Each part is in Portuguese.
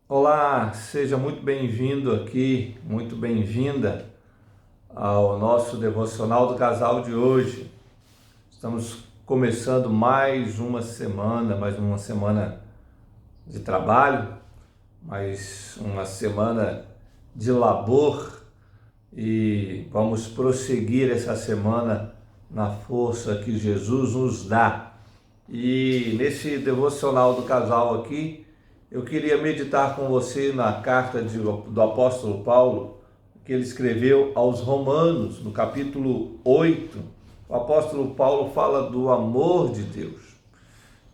Olá, seja muito bem-vindo aqui, muito bem-vinda ao nosso devocional do casal de hoje. Estamos começando mais uma semana de trabalho, mais uma semana de labor e vamos prosseguir essa semana na força que Jesus nos dá. E nesse devocional do casal aqui, eu queria meditar com você na carta do apóstolo Paulo, que ele escreveu aos Romanos, no capítulo 8. O apóstolo Paulo fala do amor de Deus.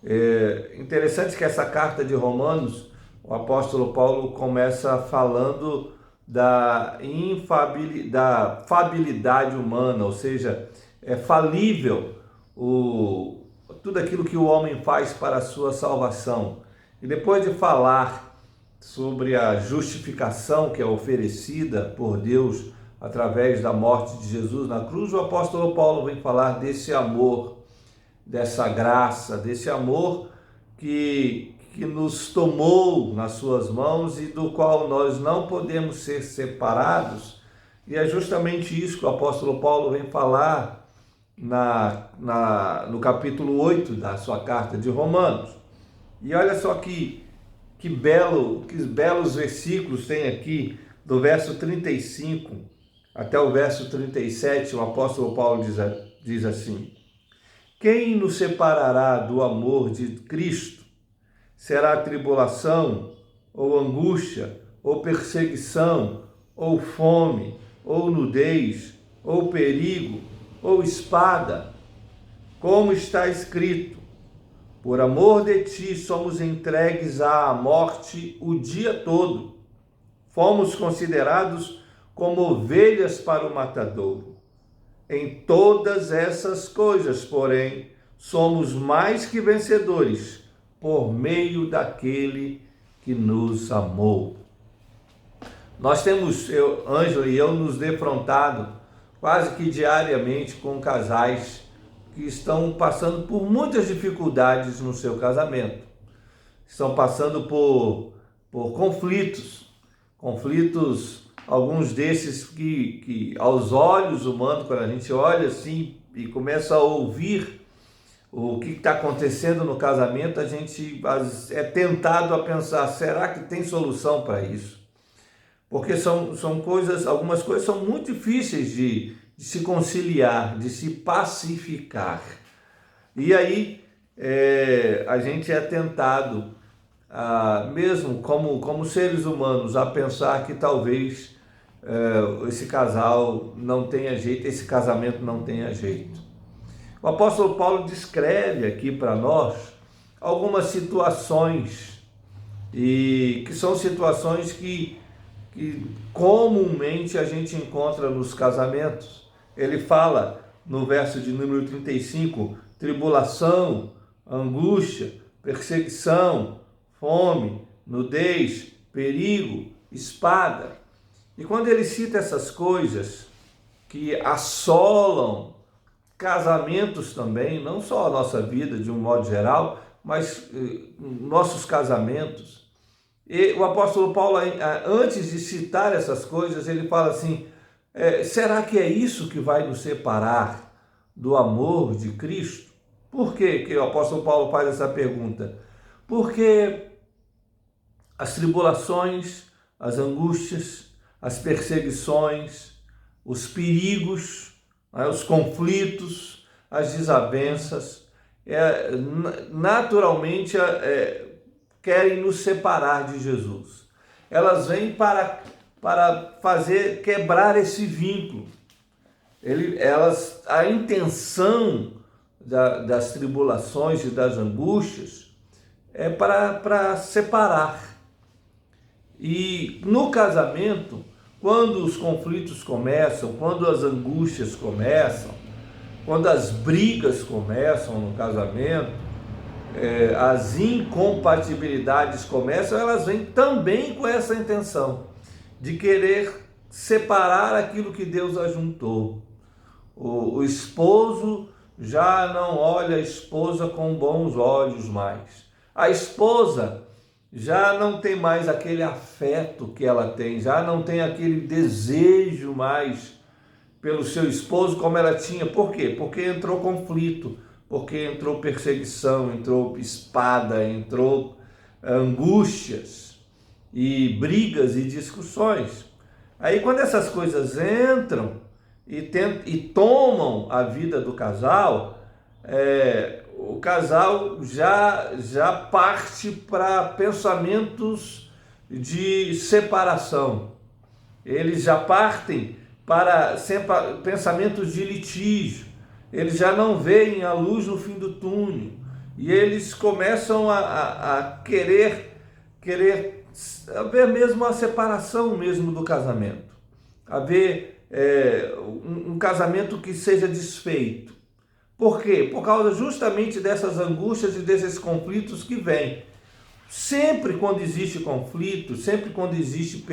É interessante que essa carta de Romanos, o apóstolo Paulo começa falando da fabilidade humana, ou seja, é falível tudo aquilo que o homem faz para a sua salvação. E depois de falar sobre a justificação que é oferecida por Deus através da morte de Jesus na cruz, o apóstolo Paulo vem falar desse amor, dessa graça, desse amor que nos tomou nas suas mãos e do qual nós não podemos ser separados. E é justamente isso que o apóstolo Paulo vem falar no capítulo 8 da sua carta de Romanos. E olha só que belos versículos tem aqui, do verso 35 até o verso 37, o apóstolo Paulo diz assim: quem nos separará do amor de Cristo? Será tribulação, ou angústia, ou perseguição, ou fome, ou nudez, ou perigo, ou espada? Como está escrito: por amor de ti somos entregues à morte o dia todo. Fomos considerados como ovelhas para o matadouro. Em todas essas coisas, porém, somos mais que vencedores por meio daquele que nos amou. Nós temos, Ângela e eu, nos defrontado quase que diariamente com casais que estão passando por muitas dificuldades no seu casamento. Estão passando por conflitos, alguns desses que aos olhos humanos, quando a gente olha assim e começa a ouvir o que está acontecendo no casamento, a gente é tentado a pensar, será que tem solução para isso? Porque são coisas, algumas coisas são muito difíceis de se conciliar, de se pacificar. E aí a gente é tentado, mesmo como seres humanos, a pensar que talvez esse casal não tenha jeito, esse casamento não tenha jeito. O apóstolo Paulo descreve aqui para nós algumas situações, e que são situações que comumente a gente encontra nos casamentos. Ele fala no verso de número 35, tribulação, angústia, perseguição, fome, nudez, perigo, espada. E quando ele cita essas coisas que assolam casamentos também, não só a nossa vida de um modo geral, mas nossos casamentos. E o apóstolo Paulo, antes de citar essas coisas, ele fala assim: será que é isso que vai nos separar do amor de Cristo? Por que o apóstolo Paulo faz essa pergunta? Porque as tribulações, as angústias, as perseguições, os perigos, os conflitos, as desavenças, naturalmente querem nos separar de Jesus. Elas vêm para quebrar esse vínculo. A intenção das tribulações e das angústias é para separar. E no casamento, quando os conflitos começam, quando as angústias começam, quando as brigas começam no casamento, as incompatibilidades começam, elas vêm também com essa intenção de querer separar aquilo que Deus ajuntou. O esposo já não olha a esposa com bons olhos mais. A esposa já não tem mais aquele afeto que ela tem, já não tem aquele desejo mais pelo seu esposo como ela tinha. Por quê? Porque entrou conflito, porque entrou perseguição, entrou espada, entrou angústias e brigas e discussões. Aí quando essas coisas entram e tomam a vida do casal, o casal já parte para pensamentos de separação. Eles já partem para pensamentos de litígio. Eles já não veem a luz no fim do túnel. E eles começam a querer haver mesmo a separação mesmo do casamento. Haver um casamento que seja desfeito. Por quê? Por causa justamente dessas angústias e desses conflitos que vêm. Sempre quando existe conflito, sempre quando existe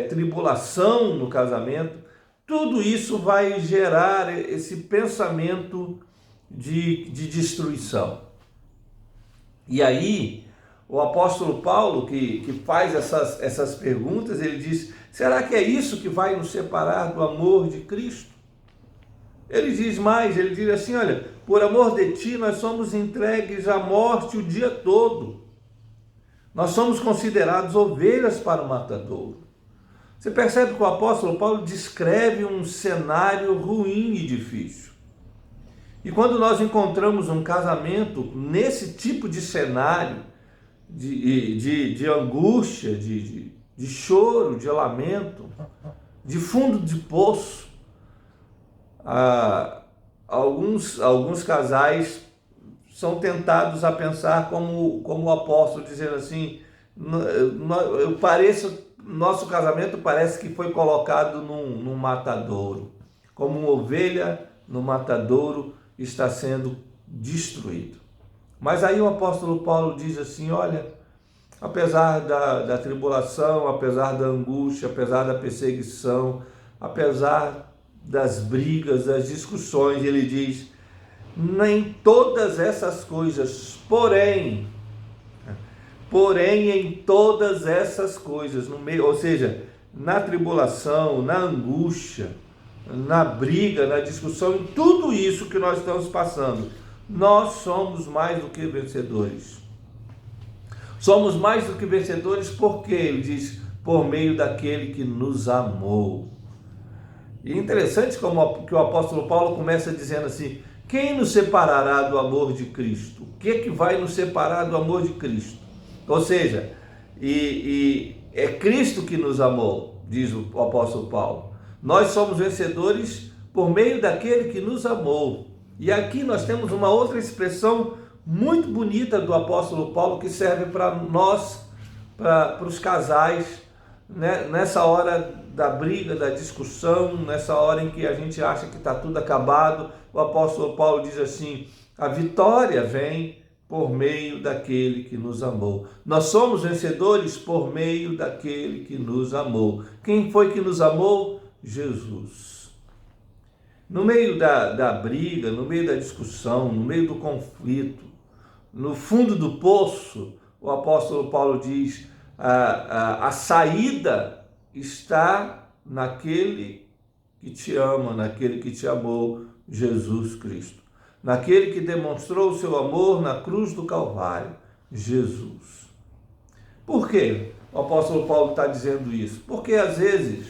tribulação no casamento, tudo isso vai gerar esse pensamento de destruição. E aí, o apóstolo Paulo, que faz essas perguntas, ele diz: será que é isso que vai nos separar do amor de Cristo? Ele diz mais, ele diz assim: olha, por amor de ti nós somos entregues à morte o dia todo. Nós somos considerados ovelhas para o matadouro. Você percebe que o apóstolo Paulo descreve um cenário ruim e difícil. E quando nós encontramos um casamento nesse tipo de cenário, de angústia, de choro, de lamento, de fundo de poço, alguns casais são tentados a pensar como o apóstolo, dizendo assim: nosso casamento parece que foi colocado num matadouro, como uma ovelha no matadouro está sendo destruído. Mas aí o apóstolo Paulo diz assim: olha, apesar da tribulação, apesar da angústia, apesar da perseguição, apesar das brigas, das discussões, ele diz: nem todas essas coisas, porém em todas essas coisas, ou seja, na tribulação, na angústia, na briga, na discussão, em tudo isso que nós estamos passando, nós somos mais do que vencedores. Somos mais do que vencedores porque, ele diz, por meio daquele que nos amou. E é interessante que o apóstolo Paulo começa dizendo assim: quem nos separará do amor de Cristo? O que vai nos separar do amor de Cristo? Ou seja, é Cristo que nos amou, diz o apóstolo Paulo. Nós somos vencedores por meio daquele que nos amou. E aqui nós temos uma outra expressão muito bonita do apóstolo Paulo que serve para nós, para os casais, né? Nessa hora da briga, da discussão, nessa hora em que a gente acha que está tudo acabado, o apóstolo Paulo diz assim: a vitória vem por meio daquele que nos amou. Nós somos vencedores por meio daquele que nos amou. Quem foi que nos amou? Jesus. No meio da briga, no meio da discussão, no meio do conflito, no fundo do poço, o apóstolo Paulo diz: a saída está naquele que te ama, naquele que te amou, Jesus Cristo. Naquele que demonstrou o seu amor na cruz do Calvário, Jesus. Por quê o apóstolo Paulo está dizendo isso? Porque às vezes,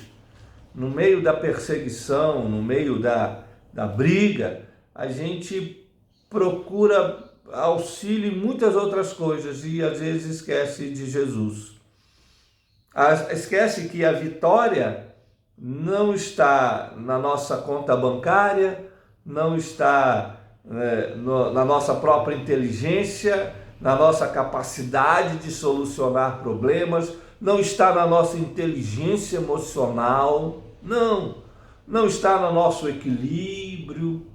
no meio da perseguição, no meio da briga, a gente procura auxílio em muitas outras coisas e às vezes esquece de Jesus. Esquece que a vitória não está na nossa conta bancária, não está na nossa própria inteligência, na nossa capacidade de solucionar problemas, não está na nossa inteligência emocional, não está no nosso equilíbrio.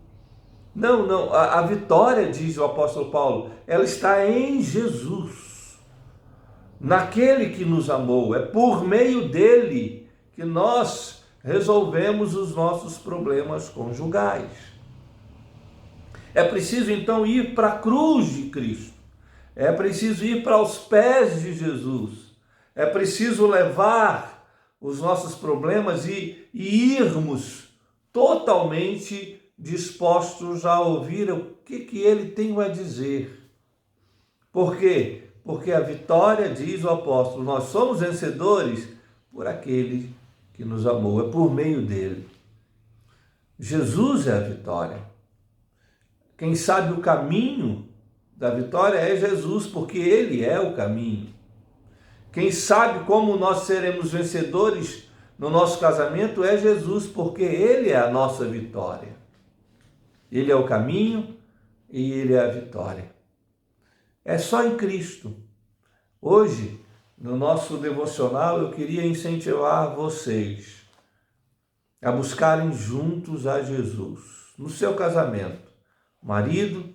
Não, a vitória, diz o apóstolo Paulo, ela está em Jesus, naquele que nos amou. É por meio dele que nós resolvemos os nossos problemas conjugais. É preciso então ir para a cruz de Cristo. É preciso ir para os pés de Jesus. É preciso levar os nossos problemas e irmos totalmente dispostos a ouvir o que ele tem a dizer. Por quê? Porque a vitória, diz o apóstolo, nós somos vencedores por aquele que nos amou, é por meio dele. Jesus é a vitória. Quem sabe o caminho da vitória é Jesus, porque ele é o caminho. Quem sabe como nós seremos vencedores no nosso casamento é Jesus, porque ele é a nossa vitória. Ele é o caminho e ele é a vitória. É só em Cristo. Hoje, no nosso devocional, eu queria incentivar vocês a buscarem juntos a Jesus, no seu casamento, marido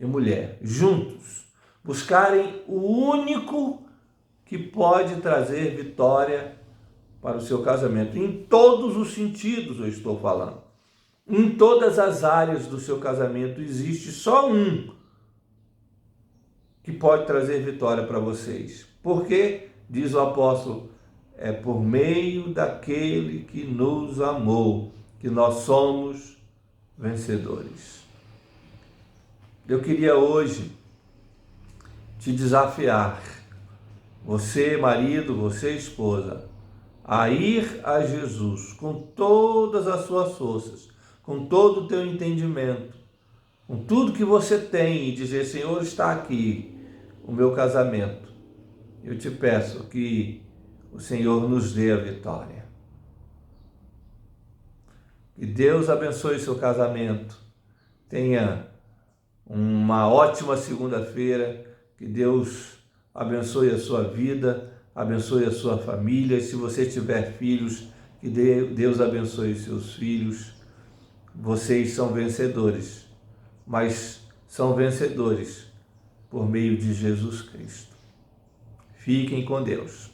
e mulher, juntos, buscarem o único que pode trazer vitória para o seu casamento. Em todos os sentidos eu estou falando. Em todas as áreas do seu casamento existe só um que pode trazer vitória para vocês. Porque, diz o apóstolo, é por meio daquele que nos amou que nós somos vencedores. Eu queria hoje te desafiar, você marido, você esposa, a ir a Jesus com todas as suas forças, com todo o teu entendimento, com tudo que você tem e dizer, Senhor, está aqui o meu casamento. Eu te peço que o Senhor nos dê a vitória. Que Deus abençoe seu casamento. Tenha uma ótima segunda-feira. Que Deus abençoe a sua vida, abençoe a sua família. E se você tiver filhos, que Deus abençoe seus filhos. Vocês são vencedores, mas são vencedores por meio de Jesus Cristo. Fiquem com Deus.